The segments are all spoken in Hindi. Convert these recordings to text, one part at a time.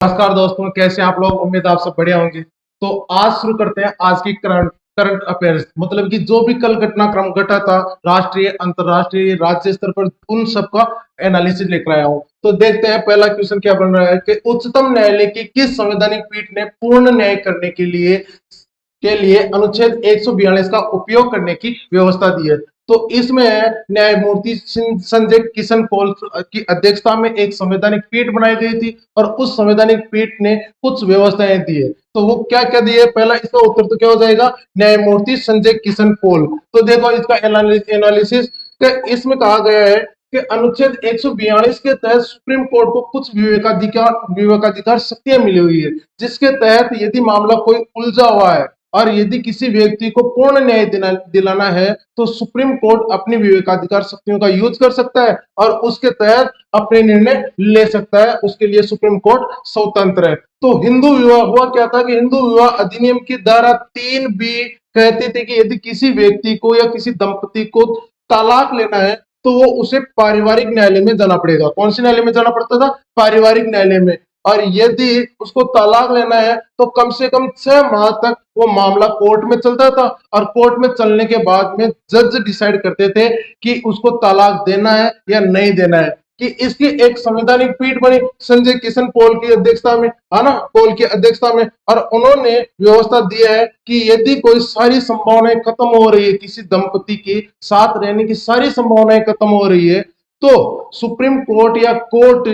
नमस्कार दोस्तों, कैसे आप लोग। उम्मीद आप सब बढ़िया होंगे। तो आज शुरू करते हैं आज की करंट करंट अफेयर्स, मतलब कि जो भी कल घटनाक्रम घटा था राष्ट्रीय, अंतर्राष्ट्रीय, राज्य स्तर पर, उन सब का एनालिसिस लेकर आया हूं। तो देखते हैं पहला क्वेश्चन क्या बन रहा है कि उच्चतम न्यायालय की किस संवैधानिक पीठ ने पूर्ण न्याय करने के लिए अनुच्छेद 142 का उपयोग करने की व्यवस्था दी है। तो इसमें न्यायमूर्ति संजय किशन कौल की अध्यक्षता में एक संवैधानिक पीठ बनाई गई थी और उस संवैधानिक पीठ ने कुछ व्यवस्थाएं दी है। तो वो क्या क्या दी है, पहला इसका उत्तर तो क्या हो जाएगा, न्यायमूर्ति संजय किशन कौल। तो देखो इसका एनालिसिस, इसमें कहा गया है कि अनुच्छेद 142 के तहत सुप्रीम कोर्ट को कुछ विवेकाधिकार शक्तियां मिली हुई है, जिसके तहत यदि मामला कोई उलझा हुआ है और यदि किसी व्यक्ति को पूर्ण न्याय दिलाना है तो सुप्रीम कोर्ट अपनी विवेकाधिकार शक्तियों का यूज कर सकता है और उसके तहत अपने निर्णय ले सकता है। उसके लिए सुप्रीम कोर्ट स्वतंत्र है। तो हिंदू विवाह हुआ क्या था कि हिंदू विवाह अधिनियम की धारा 3B कहती थी कि यदि किसी व्यक्ति को या किसी दंपति को तलाक लेना है तो वो उसे पारिवारिक न्यायालय में जाना पड़ेगा। कौन से न्यायालय में जाना पड़ता था? पारिवारिक न्यायालय में। और यदि उसको तलाक लेना है तो कम से कम 6 माह तक वो मामला कोर्ट में चलता था और कोर्ट में चलने के बाद में जज डिसाइड करते थे कि उसको तलाक देना है या नहीं देना है। कि इसकी एक संवैधानिक पीठ बनी संजय किशन कौल की अध्यक्षता में, है ना, कौल की अध्यक्षता में, और उन्होंने व्यवस्था दी है कि यदि कोई सारी संभावनाएं खत्म हो रही है, किसी दंपति के साथ रहने की सारी संभावनाएं खत्म हो रही है, तो सुप्रीम कोर्ट या कोर्ट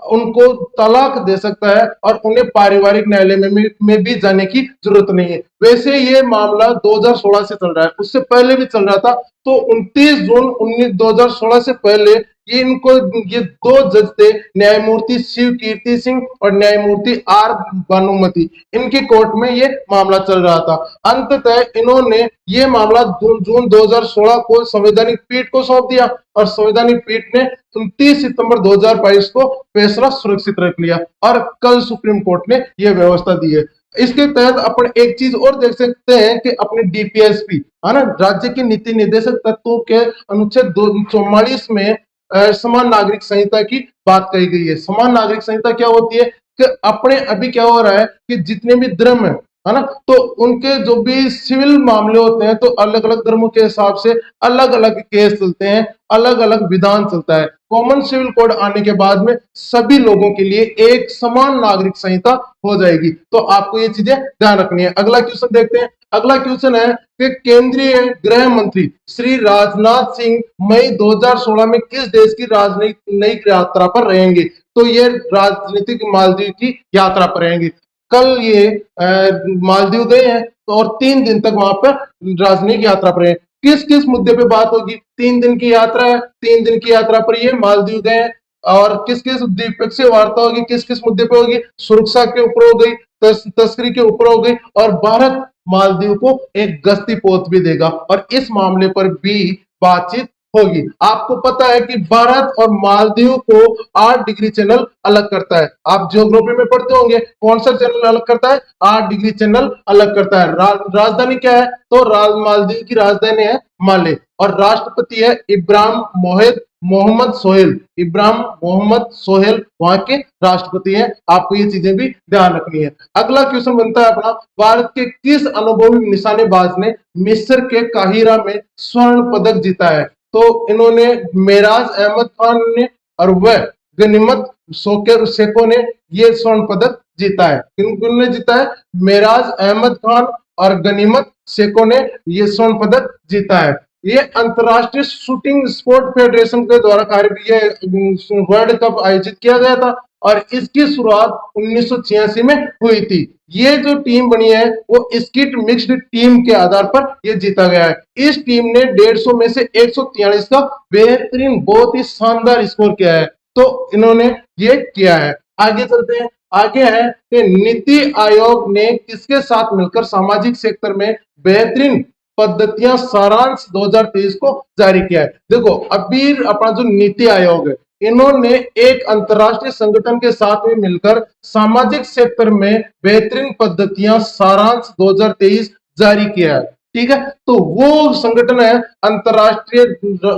उनको तलाक दे सकता है और उन्हें पारिवारिक न्यायालय में भी जाने की जरूरत नहीं है। वैसे ये मामला 2016 से चल रहा है, उससे पहले भी चल रहा था। तो 29 जून 2016 से पहले ये दो जज थे, न्यायमूर्ति शिव कीर्ति सिंह और न्यायमूर्ति आर भानुमति। इनकी कोर्ट में ये मामला चल रहा था। अंततः इन्होंने ये मामला जून 2016 को संवैधानिक पीठ को सौंप दिया और संवैधानिक पीठ ने 29 सितंबर 2022 को फैसला सुरक्षित रख लिया और कल सुप्रीम कोर्ट ने यह व्यवस्था दी है। इसके तहत अपन एक चीज और देख सकते हैं कि अपने डीपीएसपी, है ना, राज्य के नीति निर्देशक तत्वों के अनुच्छेद 44 में समान नागरिक संहिता की बात कही गई है। समान नागरिक संहिता क्या होती है कि अपने अभी क्या हो रहा है कि जितने भी धर्म है ना, तो उनके जो भी सिविल मामले होते हैं तो अलग अलग धर्मों के हिसाब से अलग अलग केस चलते हैं, अलग अलग विधान चलता है। कॉमन सिविल कोड आने के बाद में सभी लोगों के लिए एक समान नागरिक संहिता हो जाएगी। तो आपको ये चीजें ध्यान रखनी है। अगला क्वेश्चन देखते हैं। अगला क्वेश्चन है कि केंद्रीय गृह मंत्री श्री राजनाथ सिंह मई 2016 में किस देश की राजनयिक यात्रा पर रहेंगे? तो ये राजनीतिक मालदीव की यात्रा पर रहेंगे। कल ये मालदीव गए हैं तो और 3 दिन तक वहां पर राजनयिक यात्रा पर है। किस किस मुद्दे पे बात होगी? 3 दिन की यात्रा है, 3 दिन की यात्रा पर ये मालदीव गए हैं और किस किस द्विपक्षीय वार्ता होगी, किस किस मुद्दे पे होगी? सुरक्षा के ऊपर हो गई, तस्करी के ऊपर हो गई, और भारत मालदीव को एक गश्ती पोत भी देगा और इस मामले पर भी बातचीत होगी। आपको पता है कि भारत और मालदीव को 8 डिग्री चैनल अलग करता है। आप ज्योग्राफी में पढ़ते होंगे, कौन सा चैनल अलग करता है? 8 डिग्री चैनल अलग करता है। राजधानी क्या है? तो मालदीव की राजधानी है माले और राष्ट्रपति है इब्राहिम मोहम्मद सोहेल। इब्राहिम मोहम्मद सोहेल वहां के राष्ट्रपति हैं। आपको ये चीजें भी ध्यान रखनी है। अगला क्वेश्चन बनता है अपना, भारत के किस अनुभवी निशानेबाज ने मिस्र के काहिरा में स्वर्ण पदक जीता है? तो इन्होंने मेराज अहमद खान ने और वह गनीमत सेको ने ये स्वर्ण पदक जीता है। किन्होंने जीता है? मेराज अहमद खान और गनीमत सेको ने ये स्वर्ण पदक जीता है। ये अंतरराष्ट्रीय शूटिंग स्पोर्ट फेडरेशन के द्वारा वर्ल्ड कप आयोजित किया गया था और इसकी शुरुआत 1986 में हुई थी। ये जो टीम बनी है वो स्किट मिक्स्ड टीम के आधार पर ये जीता गया है। इस टीम ने 150 में से 143 का बेहतरीन, बहुत ही शानदार स्कोर किया है। तो इन्होंने ये किया है। आगे चलते हैं। आगे है कि नीति आयोग ने किसके साथ मिलकर सामाजिक सेक्टर में बेहतरीन पद्धतियां सारांश 2023 को जारी किया है? देखो अभी अपना जो नीति आयोग है, इन्होंने एक अंतरराष्ट्रीय संगठन के साथ में मिलकर सामाजिक क्षेत्र में बेहतरीन पद्धतियां सारांश 2023 जारी किया है। ठीक है, तो वो संगठन है अंतरराष्ट्रीय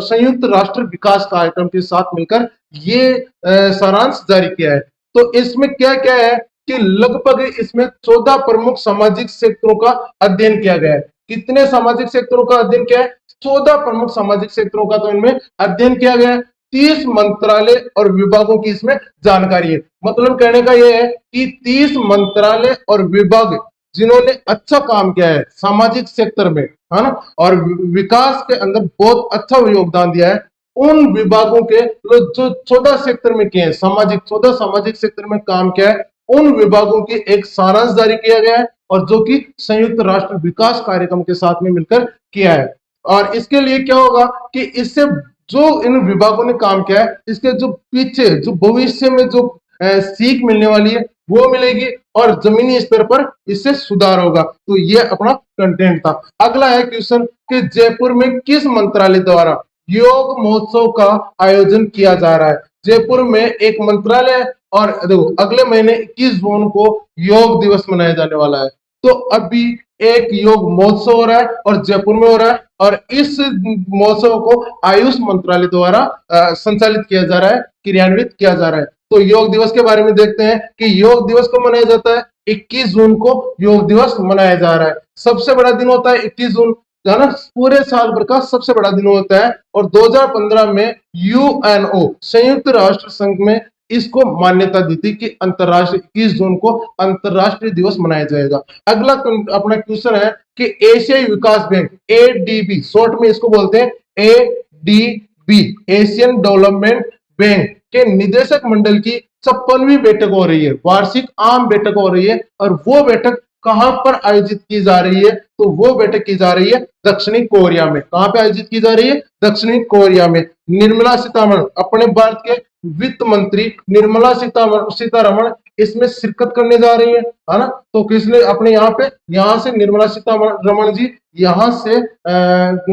संयुक्त राष्ट्र विकास कार्यक्रम के साथ मिलकर ये सारांश जारी किया है। तो इसमें क्या क्या है कि लगभग इसमें 14 प्रमुख सामाजिक क्षेत्रों का अध्ययन किया गया है। कितने सामाजिक क्षेत्रों का अध्ययन किया है? 14 प्रमुख सामाजिक क्षेत्रों का तो इनमें अध्ययन किया गया है। 30 मंत्रालय और विभागों की इसमें जानकारी है। मतलब कहने का यह है कि 30 मंत्रालय और विभाग जिन्होंने अच्छा काम किया है सामाजिक सेक्टर में, है ना, और विकास के अंदर बहुत अच्छा योगदान दिया है, उन विभागों के जो 14 सेक्टर में किए हैं, 14 सामाजिक सेक्टर में काम किया है, उन विभागों की एक सारांश जारी किया गया है और जो कि संयुक्त राष्ट्र विकास कार्यक्रम के साथ में मिलकर किया है। और इसके लिए क्या होगा कि इससे जो इन विभागों ने काम किया है, इसके जो पीछे जो भविष्य में जो सीख मिलने वाली है वो मिलेगी और जमीनी स्तर पर इससे सुधार होगा। तो ये अपना कंटेंट था। अगला है क्वेश्चन कि जयपुर में किस मंत्रालय द्वारा योग महोत्सव का आयोजन किया जा रहा है? जयपुर में एक मंत्रालय है और देखो अगले महीने 21 जून को योग दिवस मनाया जाने वाला है। तो अभी एक योग महोत्सव हो रहा है और जयपुर में हो रहा है और इस महोत्सव को आयुष मंत्रालय द्वारा संचालित किया जा रहा है, क्रियान्वित किया जा रहा है। तो योग दिवस के बारे में देखते हैं कि योग दिवस को मनाया जाता है 21 जून को योग दिवस मनाया जा रहा है। सबसे बड़ा दिन होता है 21 जून, है ना, पूरे साल भर का सबसे बड़ा दिन होता है। और 2015 में यूएनओ संयुक्त राष्ट्र संघ में इसको मान्यता दी थी कि अंतरराष्ट्रीय 21 जून को अंतरराष्ट्रीय दिवस मनाया जाएगा। अगला अपना क्वेश्चन है कि एशियाई विकास बैंक एडीबी, शॉर्ट में इसको बोलते हैं एडीबी, एशियन डेवलपमेंट बैंक के निदेशक मंडल की 56वीं बैठक हो रही है, वार्षिक आम बैठक हो रही है। और वो बैठक कहां पर आयोजित की जा रही है? तो वो बैठक की जा रही है दक्षिणी कोरिया में। कहां पे आयोजित की जा रही है? दक्षिणी कोरिया में। निर्मला सीतारमण, अपने भारत के वित्त मंत्री निर्मला सीतारमण इसमें शिरकत करने जा रही है ना। तो किसने अपने यहाँ से निर्मला सीतारमण जी यहाँ से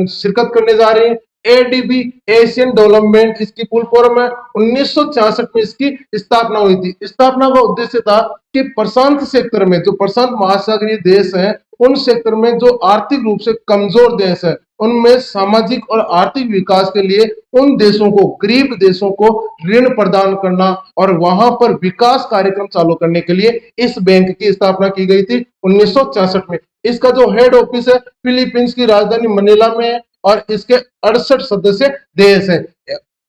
शिरकत करने जा रही है। एडीबी एशियन डेवलपमेंट इसकी फुल फॉर्म है। 1966 में इसकी स्थापना हुई थी। स्थापना का उद्देश्य था कि प्रशांत क्षेत्र में जो प्रशांत महासागरीय देश हैं, उन क्षेत्र में जो आर्थिक रूप से कमजोर देश है, उनमें सामाजिक और आर्थिक विकास के लिए उन देशों को, गरीब देशों को ऋण प्रदान करना और वहां पर विकास कार्यक्रम चालू करने के लिए इस बैंक की स्थापना की गई थी 1966 में। इसका जो हेड ऑफिस है फिलीपींस की राजधानी मनीला में है और इसके 68 सदस्य देश है,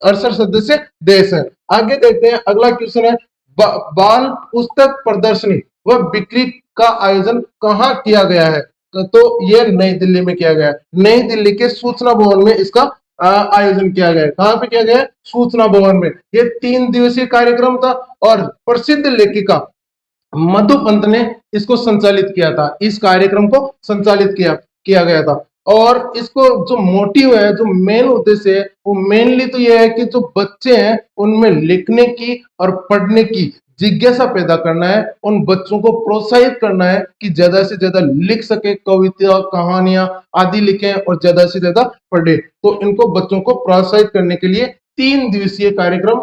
68 सदस्य देश है। आगे देखते हैं, अगला क्वेश्चन है बाल पुस्तक प्रदर्शनी व बिक्री का आयोजन कहाँ किया गया है? तो ये नई दिल्ली में किया गया है। नई दिल्ली के सूचना भवन में इसका आयोजन किया गया है। कहां पे किया गया है? सूचना भवन में। ये 3 दिवसीय कार्यक्रम था और प्रसिद्ध लेखिका मधु पंत ने इसको संचालित किया था। इस कार्यक्रम को संचालित किया गया था। और इसको जो मोटिव है, जो मेन उद्देश्य है, वो मेनली तो यह है कि जो बच्चे हैं उनमें लिखने की और पढ़ने की जिज्ञासा पैदा करना है। उन बच्चों को प्रोत्साहित करना है कि ज्यादा से ज्यादा लिख सके, कविता, कहानियां आदि लिखें और ज्यादा से ज्यादा पढ़े। तो इनको बच्चों को प्रोत्साहित करने के लिए 3 दिवसीय कार्यक्रम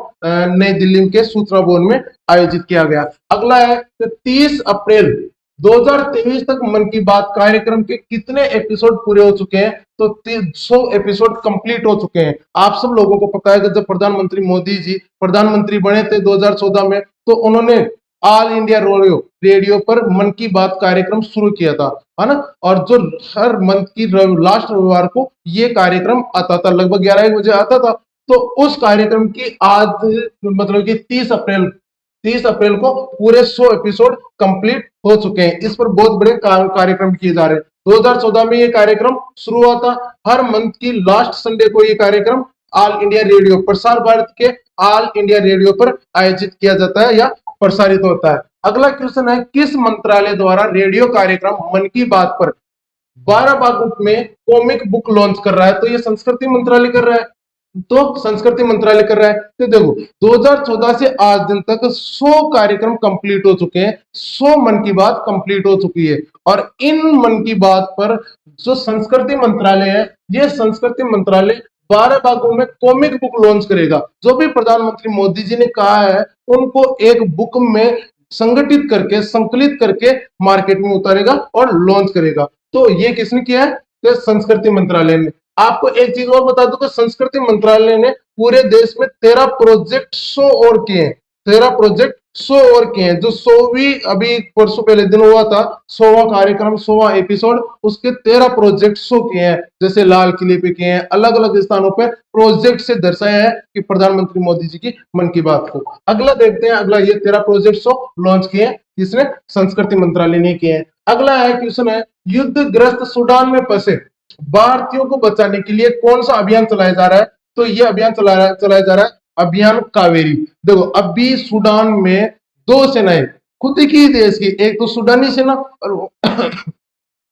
नई दिल्ली के सूचना भवन में आयोजित किया गया। अगला है 30 अप्रैल 2023 तक मन की बात कार्यक्रम के कितने एपिसोड पूरे हो चुके हैं? तो 300 एपिसोड कंप्लीट हो चुके हैं। आप सब लोगों को पता है कि जब प्रधानमंत्री मोदी जी प्रधानमंत्री बने थे 2014 में, तो उन्होंने ऑल इंडिया रेडियो पर मन की बात कार्यक्रम शुरू किया था, है ना। और जो हर मंथ की लास्ट रविवार को ये कार्यक्रम आता था, लगभग 11 बजे आता था। तो उस कार्यक्रम की आज मतलब कि 30 अप्रैल को पूरे 100 एपिसोड कंप्लीट हो चुके हैं। इस पर बहुत बड़े कार्यक्रम किए जा रहे हैं। 2014 में ये कार्यक्रम शुरू हुआ था। हर मंथ की लास्ट संडे को ये कार्यक्रम ऑल इंडिया रेडियो, प्रसार भारत के ऑल इंडिया रेडियो पर आयोजित किया जाता है या प्रसारित होता है। अगला क्वेश्चन है, किस मंत्रालय द्वारा रेडियो कार्यक्रम मन की बात पर 12 भागों में कॉमिक बुक लॉन्च कर रहा है? तो ये संस्कृति मंत्रालय कर रहा है। तो संस्कृति मंत्रालय कर रहा है। तो देखो 2014 से आज दिन तक 100 कार्यक्रम कंप्लीट हो चुके हैं, 100 मन की बात कंप्लीट हो चुकी है। और इन मन की बात पर जो संस्कृति मंत्रालय है, ये संस्कृति मंत्रालय 12 भागों में कॉमिक बुक लॉन्च करेगा। जो भी प्रधानमंत्री मोदी जी ने कहा है उनको एक बुक में संगठित करके, संकलित करके मार्केट में उतारेगा और लॉन्च करेगा। तो ये किसने किया है? तो संस्कृति मंत्रालय ने। आपको एक चीज और बता दूं कि संस्कृति मंत्रालय ने पूरे देश में 13 प्रोजेक्ट शो और किए हैं, 13 प्रोजेक्ट 100 ओवर किए हैं। जो 100वीं अभी परसों पहले दिन हुआ था, 100वां कार्यक्रम, 100वां एपिसोड, उसके 13 प्रोजेक्ट शो किए हैं। जैसे लाल किले पे किए हैं, अलग अलग स्थानों पर प्रोजेक्ट से दर्शाया है कि प्रधानमंत्री मोदी जी की मन की बात को। अगला देखते हैं, अगला ये 13 प्रोजेक्ट शो लॉन्च किए हैं, जिसने संस्कृति मंत्रालय ने किए हैं। अगला है कि उसने युद्धग्रस्त सूडान में फंसे भारतीयों को बचाने के लिए कौन सा अभियान चलाया जा रहा है? तो ये अभियान चलाया जा रहा है, अभियान कावेरी। देखो, अभी सूडान में दो सेनाएं, खुद की देश की, एक तो सूडानी सेना और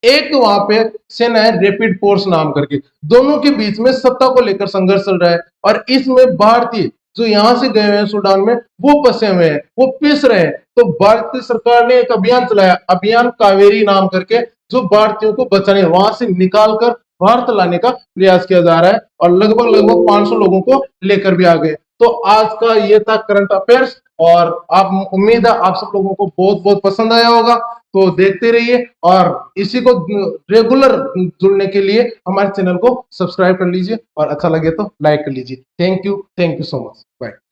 एक वहां पे सेना है रैपिड फोर्स नाम करके। दोनों के बीच में सत्ता को लेकर संघर्ष चल रहा है, और इसमें भारतीय जो यहां से गए हुए हैं सूडान में, वो फंसे हुए हैं, वो पिस रहे हैं। तो भारतीय सरकार ने एक अभियान चलाया, अभियान कावेरी नाम करके, जो भारतीयों को बचाने, वहां से निकाल कर भारत लाने का प्रयास किया जा रहा है, और लगभग लगभग 500 लोगों को लेकर भी आ गए। तो आज का ये था करंट अफेयर्स, और आप, उम्मीद है आप सब लोगों को बहुत बहुत पसंद आया होगा। तो देखते रहिए, और इसी को रेगुलर जुड़ने के लिए हमारे चैनल को सब्सक्राइब कर लीजिए, और अच्छा लगे तो लाइक कर लीजिए। Thank you so much, bye.